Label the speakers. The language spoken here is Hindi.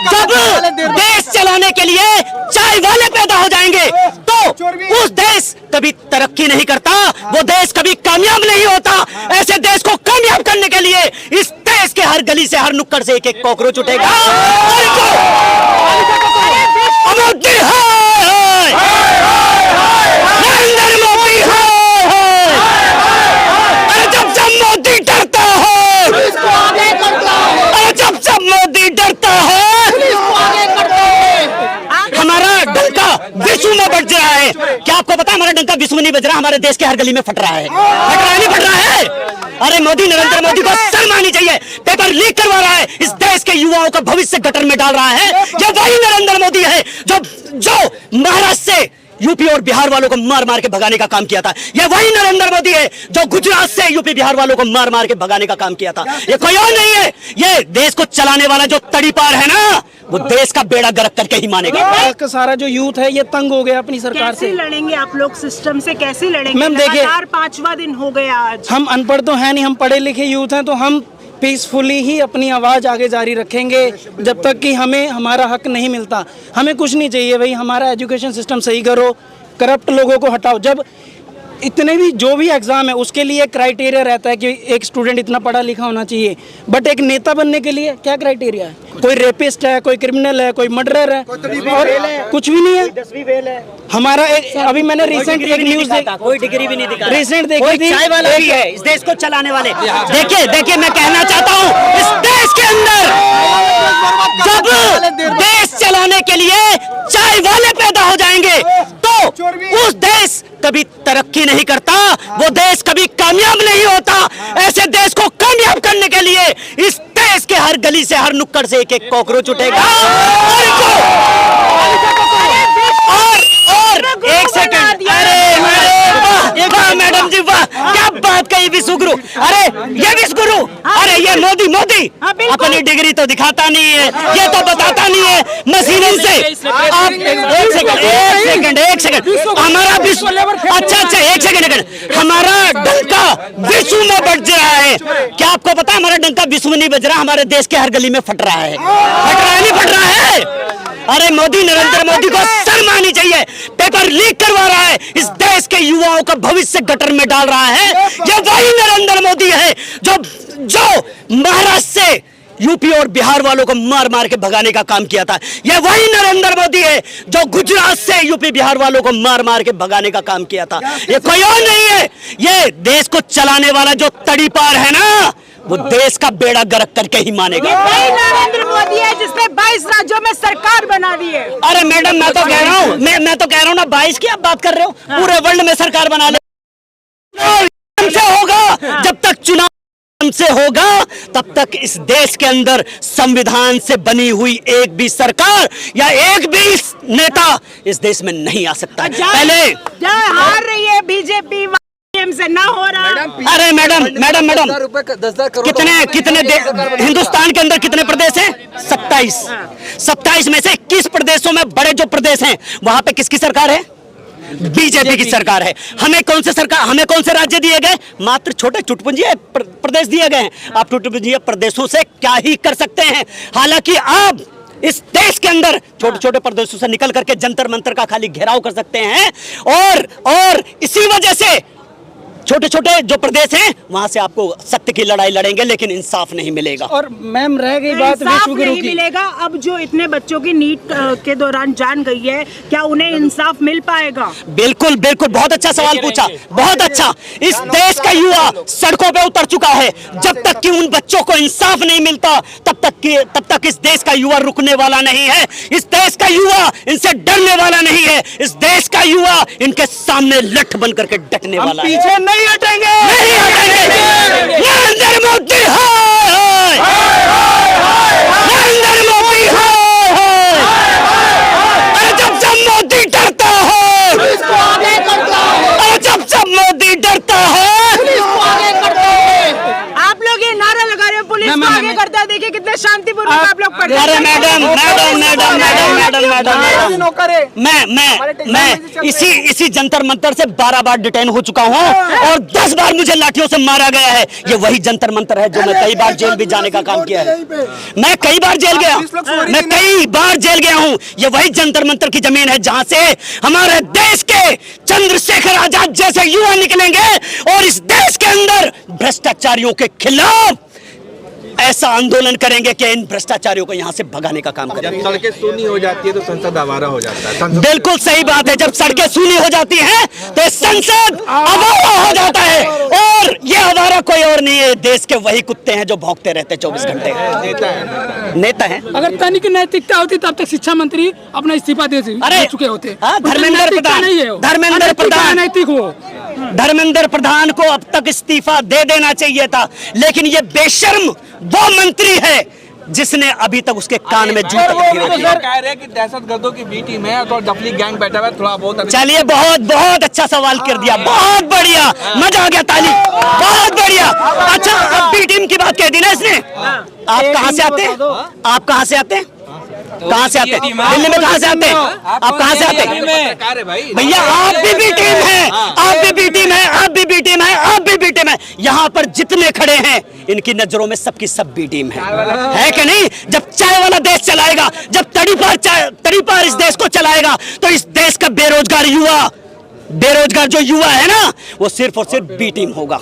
Speaker 1: जब देश चलाने के लिए चाय वाले पैदा हो जाएंगे तो उस देश कभी तरक्की नहीं करता, वो देश कभी कामयाब नहीं होता। ऐसे देश को कामयाब करने के लिए इस देश के हर गली से, हर नुक्कड़ से एक एक कॉकरोच उठेगा। मोदी हाय, नरेंद्र मोदी हाय। अरे जब मोदी डरता है, अरे जब मोदी डरता है, हमारा डंका विश्व में बज रहा है। क्या आपको पता है हमारा डंका विश्व में नहीं बज रहा, हमारे देश के हर गली में फट रहा है। फट रहा है, नहीं फट रहा है? अरे मोदी, नरेंद्र मोदी को शर्म आनी चाहिए। पेपर लीक करवा रहा है, इस देश के युवाओं का भविष्य गटर में डाल रहा है। ये वही नरेंद्र मोदी है जो महाराष्ट्र से यूपी और बिहार वालों को मार मार के भगाने का काम किया था। ये वही नरेंद्र मोदी है जो गुजरात से यूपी बिहार वालों को मार मार के भगाने का काम किया था। ये कोई और नहीं है, ये देश को चलाने वाला जो तड़ीपार है ना, वो देश का बेड़ा गर्क करके ही मानेगा।
Speaker 2: का सारा जो यूथ है ये तंग हो गया अपनी सरकार से।
Speaker 3: कैसे लड़ेंगे आप लोग सिस्टम से, कैसे लड़ेंगे?
Speaker 2: मैम देखिए,
Speaker 3: 5वां दिन हो गया आज।
Speaker 2: हम अनपढ़ तो है नहीं, हम पढ़े लिखे यूथ हैं, तो हम पीसफुली ही अपनी आवाज़ आगे जारी रखेंगे जब तक कि हमें हमारा हक नहीं मिलता। हमें कुछ नहीं चाहिए भाई, हमारा एजुकेशन सिस्टम सही करो, करप्ट लोगों को हटाओ। जब इतने भी जो भी एग्ज़ाम है उसके लिए क्राइटेरिया रहता है कि एक स्टूडेंट इतना पढ़ा लिखा होना चाहिए, बट एक नेता बनने के लिए क्या क्राइटेरिया है? कोई रेपिस्ट है, कोई क्रिमिनल है, कोई मर्डरर है, और कुछ भी नहीं है। 10वीं फेल है हमारा। अभी मैंने रिसेंट एक न्यूज़ देखा,
Speaker 1: कोई डिग्री भी नहीं दिखा,
Speaker 2: रिसेंट देखी थी,
Speaker 1: चाय वाला भी है इस देश को चलाने वाले। देखिए मैं कहना चाहता हूँ, इस देश के अंदर जब देश चलाने के लिए चाय वाले पैदा हो जाएंगे तो उस देश कभी तरक्की नहीं करता, वो देश कभी कामयाब नहीं होता। ऐसे देश को कामयाब करने के लिए इस देश के हर गली से, हर नुक्कड़ से एक एक कॉकरोच उठेगा। और एक सेकंड, अरे वाह मैडम जी, वाह क्या बात कही विश्वगुरु। अरे ये विश्वगुरु, अरे ये मोदी अपनी डिग्री तो दिखाता नहीं है, ये तो बताता नहीं है मशीनों से। आप एक सेकंड हमारा विश्व, अच्छा एक सेकंड, हमारा डंका विश्व में बज रहा है। क्या आपको पता है हमारा डंका विश्व में नहीं बज रहा, हमारे देश के हर गली में फट रहा है। फट रहा है, नहीं फट रहा है? अरे मोदी, नरेंद्र मोदी को शर्म आनी चाहिए। पेपर लीक करवा रहा है, इस देश के युवाओं का भविष्य गटर में डाल रहा है। ये वही नरेंद्र मोदी है जो महाराष्ट्र से यूपी और बिहार वालों को मार मार के भगाने का काम किया था। ये वही नरेंद्र मोदी है जो गुजरात से यूपी बिहार वालों को मार मार के भगाने का काम किया था। ये कोई और नहीं है, ये देश को चलाने वाला जो तड़ीपार है ना, वो देश का बेड़ा गर्क करके ही मानेगा।
Speaker 3: ये नरेंद्र मोदी है जिसने 22 राज्यों में सरकार बना दी है।
Speaker 1: अरे मैडम, मैं तो कह रहा हूँ, मैं तो कह रहा हूँ ना, 22 की आप बात कर रहे हो, पूरे वर्ल्ड में सरकार बना ले। से होगा जब तक चुनाव से होगा तब तक इस देश के अंदर संविधान से बनी हुई एक भी सरकार या एक भी नेता इस देश में नहीं आ सकता। पहले
Speaker 3: हार रही है बीजेपी से, ना हो रहा।
Speaker 1: अरे मैडम कितने हिंदुस्तान के अंदर कितने प्रदेश हैं? 27 में से 21 प्रदेशों में बड़े जो प्रदेश हैं वहां पे किसकी सरकार है? बीजेपी की सरकार है। हमें कौन से राज्य दिए गए? मात्र छोटे चुटपुंजिया प्रदेश दिए गए हैं। आप चुटपुंजिया प्रदेशों से क्या ही कर सकते हैं? हालांकि आप इस देश के अंदर छोटे छोटे प्रदेशों से निकल करके जंतर मंतर का खाली घेराव कर सकते हैं, और इसी वजह से छोटे छोटे जो प्रदेश हैं वहां से आपको सत्य की लड़ाई लड़ेंगे, लेकिन इंसाफ नहीं मिलेगा।
Speaker 2: और मैम रह गई बात विश्वगुरु की,
Speaker 3: मिलेगा। अब जो इतने बच्चों की नीट के दौरान जान गई है, क्या उन्हें इंसाफ मिल पाएगा?
Speaker 1: बिल्कुल, बहुत अच्छा सवाल पूछा, बहुत अच्छा। इस देश का युवा सड़कों पे उतर चुका है। जब तक कि उन बच्चों को इंसाफ नहीं मिलता तब तक इस देश का युवा रुकने वाला नहीं है। इस देश का युवा इनसे डरने वाला नहीं है। इस देश का युवा इनके सामने लठ बन करके डटने वाला है।
Speaker 2: पीछे नहीं हटेंगे,
Speaker 1: नहीं हटेंगे। नरेंद्र मोदी हाय, नरेंद्र मोदी हाय। अरे जब मोदी डरता है, अरे जब मोदी डरता है,
Speaker 3: आप लोग ये नारा लगा रहे हो, पुलिस को आगे करता है। देखिए कितने शांतिपूर्वक आप लोग
Speaker 1: अरे madam madam madam madam madam madam मैं इसी जंतर मंतर से 12 बार डिटेन हो चुका हूँ और 10 बार मुझे लाठियों से मारा गया है। ये वही जंतर मंतर है जो मैं कई बार जेल भी जाने का काम किया है। मैं कई बार जेल गया, मैं कई बार जेल गया हूँ। ये वही जंतर मंतर की जमीन है जहाँ से हमारे देश के चंद्रशेखर आजाद जैसे युवा निकलेंगे और इस देश के अंदर भ्रष्टाचारियों के खिलाफ ऐसा आंदोलन करेंगे कि इन भ्रष्टाचारियों को यहाँ से भगाने का काम करेंगे।
Speaker 4: जब सड़कें सूनी हो जाती है तो संसद आवारा हो जाता है।
Speaker 1: बिल्कुल सही बात है। जब सड़कें सूनी हो जाती हैं तो संसद आवारा हो जाता है और ये आवारा कोई और नहीं है, देश के वही कुत्ते हैं जो भौंकते रहते 24 घंटे। नेता है।
Speaker 5: अगर तनिक नैतिकता होती तब तक शिक्षा मंत्री अपना इस्तीफा दे चुके होते।
Speaker 1: धर्मेंद्र प्रधान
Speaker 5: नैतिक हो,
Speaker 1: धर्मेंद्र प्रधान को अब तक इस्तीफा दे देना चाहिए था, लेकिन ये बेशर्म वो मंत्री है जिसने अभी तक उसके कान में जूता
Speaker 4: कह रहे हैं कि दहशतगर्दों की बी टीम है तो डफली गैंग बैठा हुआ है, थोड़ा बहुत।
Speaker 1: चलिए, बहुत बहुत अच्छा सवाल कर दिया, बहुत बढ़िया, मजा आ गया, ताली, बहुत बढ़िया। अच्छा, अब बी टीम की बात कह दी ना इसने। आप कहाँ से आते हैं? आप कहाँ से आते हैं? कहाँ से आते हैं? दिल्ली में कहाँ से आते हैं? आप कहाँ से आते हैं? भैया आप भी बी टीम है, आप भी बी टीम है, आप भी बी टीम है, आप भी बी टीम है। यहाँ पर जितने खड़े हैं इनकी नजरों में सबकी सब बी टीम है कि नहीं? जब चाय वाला देश चलाएगा, जब तड़ी पार इस देश को चलाएगा तो इस देश का बेरोजगार जो युवा है ना, वो सिर्फ और सिर्फ बी टीम होगा।